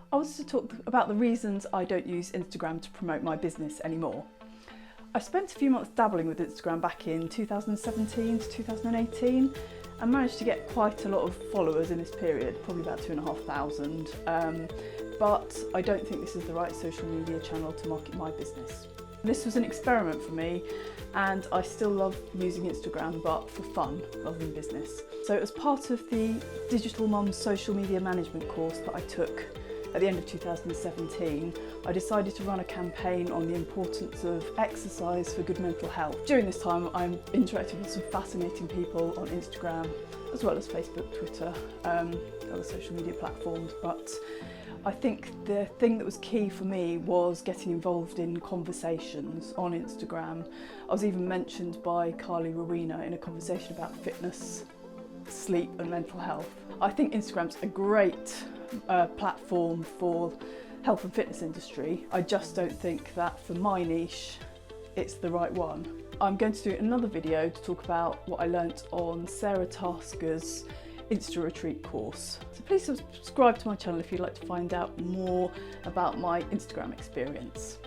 I was to talk about the reasons I don't use Instagram to promote my business anymore. I spent a few months dabbling with Instagram back in 2017 to 2018 and managed to get quite a lot of followers in this period, probably about 2,500. But I don't think this is the right social media channel to market my business. This was an experiment for me, and I still love using Instagram, but for fun rather than business. So as part of the Digital Mums Social Media Management course that I took at the end of 2017, I decided to run a campaign on the importance of exercise for good mental health. During this time, I'm interacting with some fascinating people on Instagram, as well as Facebook, Twitter, other social media platforms. But I think the thing that was key for me was getting involved in conversations on Instagram. I was even mentioned by Carly Rowena in a conversation about fitness, sleep and mental health. I think Instagram's a great platform for health and fitness industry. I just don't think that for my niche it's the right one. I'm going to do another video to talk about what I learnt on Sarah Tasker's Insta Retreat course. So please subscribe to my channel if you'd like to find out more about my Instagram experience.